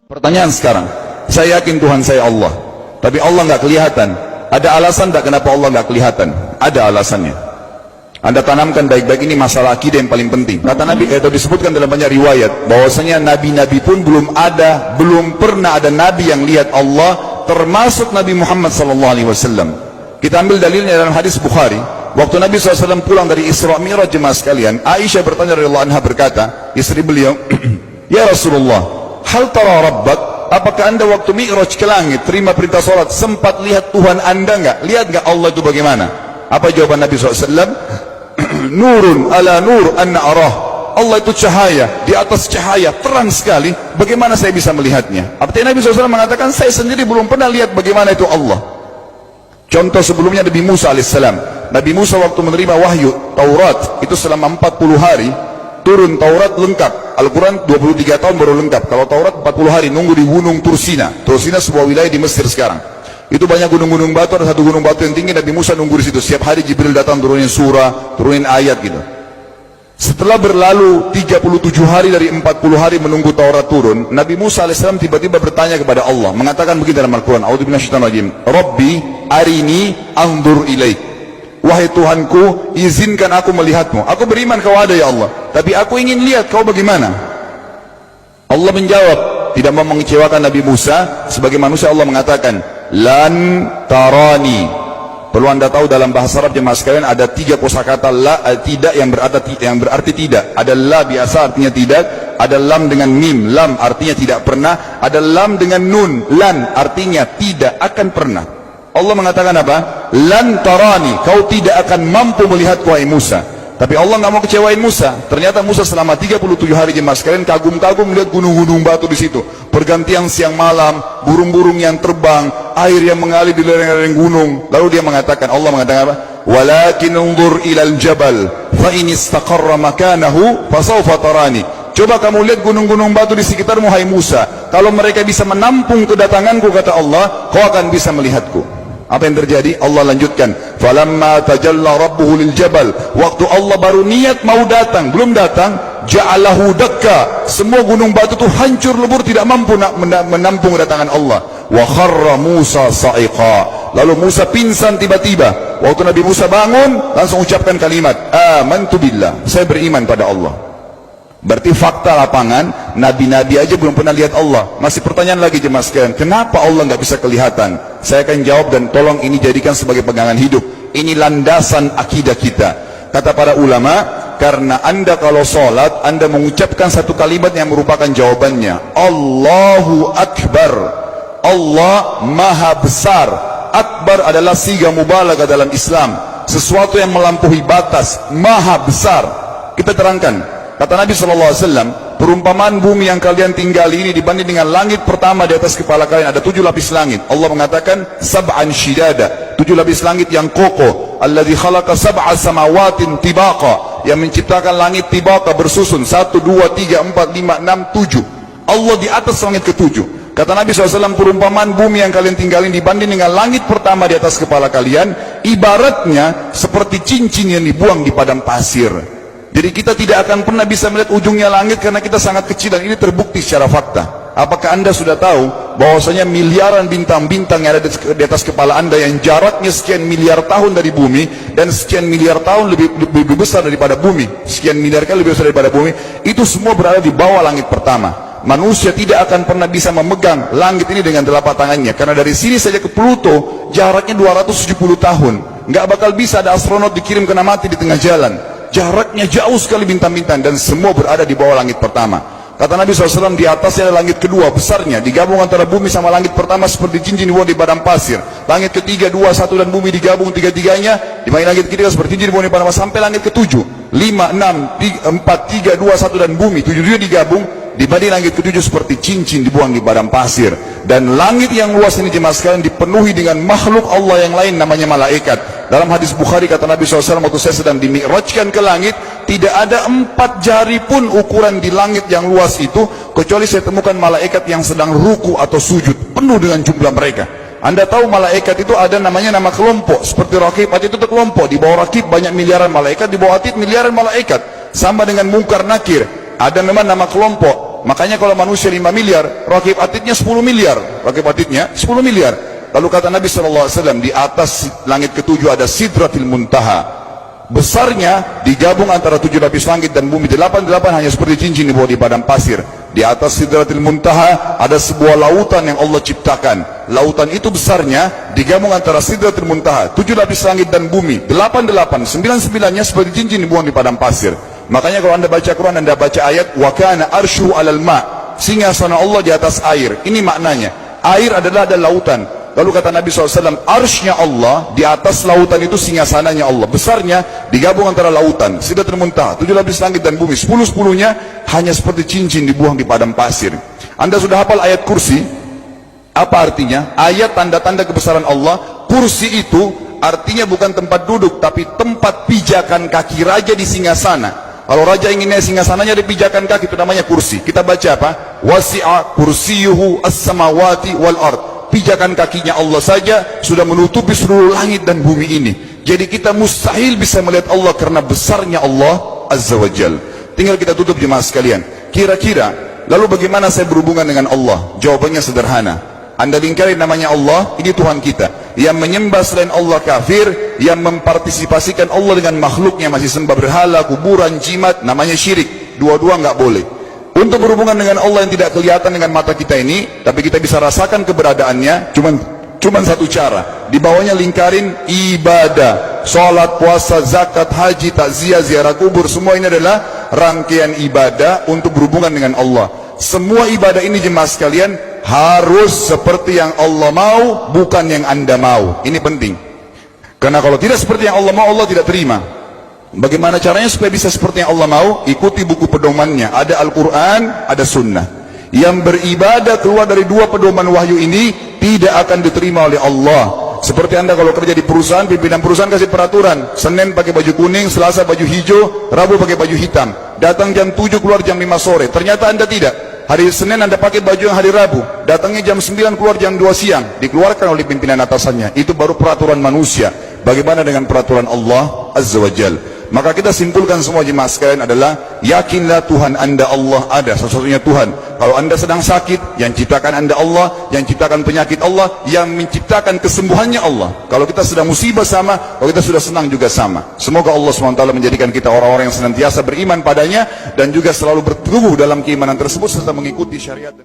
Pertanyaan sekarang, saya yakin Tuhan saya Allah, tapi Allah nggak kelihatan. Ada alasan tak kenapa Allah nggak kelihatan? Ada alasannya. Anda tanamkan baik-baik, ini masalah akidah yang paling penting. Kata Nabi, itu disebutkan dalam banyak riwayat, bahwasanya nabi-nabi pun belum pernah ada nabi yang lihat Allah, termasuk Nabi Muhammad SAW. Kita ambil dalilnya dalam hadis Bukhari. Waktu Nabi SAW pulang dari Isra Mi'raj, jemaah sekalian, Aisyah bertanya radhiyallahu anha, berkata, istri beliau, ya Rasulullah, hal tara rabbak, apakah anda waktu Mi'raj ke langit, terima perintah salat, sempat lihat Tuhan anda enggak? Lihat enggak Allah itu bagaimana? Apa jawaban Nabi SAW? Nurun ala nur anna arah. Allah itu cahaya, di atas cahaya, terang sekali, bagaimana saya bisa melihatnya? Artinya Nabi SAW mengatakan, saya sendiri belum pernah lihat bagaimana itu Allah. Contoh sebelumnya Nabi Musa alaihissalam. Nabi Musa waktu menerima wahyu Taurat, itu selama 40 hari turun Taurat lengkap. Al-Quran 23 tahun baru lengkap. Kalau Taurat 40 hari nunggu di gunung Tursina. Tursina sebuah wilayah di Mesir sekarang. Itu banyak gunung-gunung batu, ada satu gunung batu yang tinggi, Nabi Musa nunggu di situ. Setiap hari Jibril datang turunin surah, turunin ayat gitu. Setelah berlalu 37 hari dari 40 hari menunggu Taurat turun, Nabi Musa alaihissalam tiba-tiba bertanya kepada Allah, mengatakan begini dalam Al-Quran, A'udzu billahi rajim, Rabbi arini anzur ilaik. Wahai Tuhanku, izinkan aku melihatmu. Aku beriman kau ada ya Allah, tapi aku ingin lihat kau bagaimana. Allah menjawab, tidak mau mengecewakan Nabi Musa. Sebagai manusia Allah mengatakan, lan tarani. Perlu anda tahu dalam bahasa Arab jemaah sekalian ada 3 kosakata la, tidak yang berarti tidak. Ada la biasa artinya tidak, ada lam dengan mim, lam artinya tidak pernah, ada lam dengan nun, lan artinya tidak akan pernah. Allah mengatakan apa? Lan tarani, kau tidak akan mampu melihatku wahai Musa. Tapi Allah nggak mau kecewain Musa. Ternyata Musa selama 37 hari jemaah sekalian kagum-kagum melihat gunung-gunung batu di situ. Pergantian siang malam, burung-burung yang terbang, air yang mengalir di lereng-lereng gunung. Lalu dia mengatakan, Allah mengatakan apa? Walakin unzur ilal jabal, fa in istaqarra makanahu fasawfa tarani. Coba kamu lihat gunung-gunung batu di sekitarmu hai Musa. Kalau mereka bisa menampung kedatanganku, kata Allah, kau akan bisa melihatku. Apa yang terjadi? Allah lanjutkan, falamma tajalla rabbuhu lil jabal, waktu Allah baru niat mau datang, belum datang, ja'alahu dakka, semua gunung batu itu hancur lebur, tidak mampu menampung kedatangan Allah. Wa kharra Musa sa'iqa, lalu Musa pingsan tiba-tiba. Waktu Nabi Musa bangun, langsung ucapkan kalimat, amantu billah, saya beriman pada Allah. Berarti fakta lapangan, nabi-nabi aja belum pernah lihat Allah. Masih pertanyaan lagi jemaah sekalian, kenapa Allah nggak bisa kelihatan? Saya akan jawab dan tolong ini jadikan sebagai pegangan hidup. Ini landasan akidah kita. Kata para ulama, karena anda kalau sholat, anda mengucapkan satu kalimat yang merupakan jawabannya. Allahu Akbar. Allah Maha Besar. Akbar adalah siga mubalaghah dalam Islam. Sesuatu yang melampaui batas, Maha Besar. Kita terangkan. Kata Nabi SAW, perumpamaan bumi yang kalian tinggali ini dibanding dengan langit pertama di atas kepala kalian, ada 7 lapis langit. Allah mengatakan, sab'an shidada, 7 lapis langit yang kokoh. Alladzi khalaqa sab'a samawatin tibaqa, yang menciptakan langit tibaqa bersusun, 1, 2, 3, 4, 5, 6, 7. Allah di atas langit ke-7. Kata Nabi SAW, perumpamaan bumi yang kalian tinggalin dibanding dengan langit pertama di atas kepala kalian, ibaratnya seperti cincin yang dibuang di padang pasir. Jadi kita tidak akan pernah bisa melihat ujungnya langit karena kita sangat kecil, dan ini terbukti secara fakta. Apakah anda sudah tahu bahwasanya miliaran bintang-bintang yang ada di atas kepala anda yang jaraknya sekian miliar tahun dari bumi, dan sekian miliar tahun lebih besar daripada bumi, sekian miliar kali lebih besar daripada bumi, itu semua berada di bawah langit pertama. Manusia tidak akan pernah bisa memegang langit ini dengan telapak tangannya, karena dari sini saja ke Pluto jaraknya 270 tahun. Nggak bakal bisa ada astronot dikirim kena mati di tengah jalan. Jaraknya jauh sekali bintang-bintang, dan semua berada di bawah langit pertama. Kata Nabi SAW, di atasnya ada langit kedua besarnya, digabung antara bumi sama langit pertama seperti cincin dibuang di padang pasir. Langit ketiga, 2, 1 dan bumi digabung tiga-tiganya, di langit ketiga seperti cincin dibuang di padang pasir, sampai langit ke-7, 5, 6, 4, 3, 2, 1 dan bumi 7 digabung, dibanding langit ke-7 seperti cincin dibuang di padang pasir. Dan langit yang luas ini jemaah sekalian dipenuhi dengan makhluk Allah yang lain namanya malaikat. Dalam hadis Bukhari kata Nabi SAW, waktu saya sedang dimi'rajkan ke langit, tidak ada 4 jari pun ukuran di langit yang luas itu, kecuali saya temukan malaikat yang sedang ruku atau sujud, penuh dengan jumlah mereka. Anda tahu malaikat itu ada namanya nama kelompok, seperti Raqib, itu kelompok. Di bawah Raqib banyak miliaran malaikat, di bawah Atid miliaran malaikat. Sama dengan Munkar Nakir, ada memang nama kelompok. Makanya kalau manusia 5 miliar, rakib atidnya 10 miliar. Rakib atidnya 10 miliar. Lalu kata Nabi SAW, di atas langit ketujuh ada Sidratil Muntaha. Besarnya digabung antara 7 lapis langit dan bumi, 8 hanya seperti cincin di bawah di padang pasir. Di atas Sidratil Muntaha ada sebuah lautan yang Allah ciptakan. Lautan itu besarnya digabung antara Sidratil Muntaha, 7 lapis langit dan bumi, 8, 9-9-nya seperti cincin dibuang di padang pasir. Makanya kalau anda baca Quran, anda baca ayat wa kana arsyu alal ma, singgasana Allah di atas air. Ini maknanya, air adalah ada lautan. Lalu kata Nabi SAW, arsy-nya Allah di atas lautan itu singgasananya Allah. Besarnya digabung antara lautan, Sidratul Muntaha, 7 lapis langit dan bumi, 10-10-nya hanya seperti cincin dibuang di padang pasir. Anda sudah hafal ayat kursi? Apa artinya? Ayat tanda-tanda kebesaran Allah. Kursi itu artinya bukan tempat duduk, tapi tempat pijakan kaki raja di singgasana. Kalau raja inginnya singgasananya di pijakan kaki, itu namanya kursi. Kita baca apa? Wasi'a kursiyuhu as-samawati wal ard. Pijakan kakinya Allah saja sudah menutupi seluruh langit dan bumi ini. Jadi kita mustahil bisa melihat Allah karena besarnya Allah Azza wa Jal. Tinggal kita tutup jemaah sekalian. Kira-kira, lalu bagaimana saya berhubungan dengan Allah? Jawabannya sederhana. Anda lingkari namanya Allah, ini Tuhan kita. Yang menyembah selain Allah kafir, yang mempartisipasikan Allah dengan makhluknya, masih sembah berhala, kuburan, jimat, namanya syirik. Dua-dua nggak boleh. Untuk berhubungan dengan Allah yang tidak kelihatan dengan mata kita ini, tapi kita bisa rasakan keberadaannya, cuman satu cara. Di bawahnya lingkarin ibadah, sholat, puasa, zakat, haji, takziah, ziarah kubur. Semua ini adalah rangkaian ibadah untuk berhubungan dengan Allah. Semua ibadah ini jemaah sekalian harus seperti yang Allah mau, bukan yang anda mau. Ini penting. Karena kalau tidak seperti yang Allah mau, Allah tidak terima. Bagaimana caranya supaya bisa seperti yang Allah mau? Ikuti buku pedomannya. Ada Al-Quran, ada Sunnah. Yang beribadah keluar dari dua pedoman wahyu ini tidak akan diterima oleh Allah. Seperti anda kalau kerja di perusahaan, pimpinan perusahaan kasih peraturan, Senin pakai baju kuning, Selasa baju hijau, Rabu pakai baju hitam. Datang jam 7, keluar jam 5 sore. Ternyata anda tidak. Hari Senin anda pakai baju yang hari Rabu, datangnya jam 9, keluar jam 2 siang. Dikeluarkan oleh pimpinan atasannya. Itu baru peraturan manusia. Bagaimana dengan peraturan Allah Azza wa Jal? Maka kita simpulkan semua jemaah sekalian adalah, yakinlah Tuhan anda Allah ada, satu-satunya Tuhan. Kalau anda sedang sakit, yang ciptakan anda Allah, yang ciptakan penyakit Allah, yang menciptakan kesembuhannya Allah. Kalau kita sedang musibah sama, kalau kita sudah senang juga sama. Semoga Allah SWT menjadikan kita orang-orang yang senantiasa beriman padanya, dan juga selalu bertumbuh dalam keimanan tersebut serta mengikuti syariat.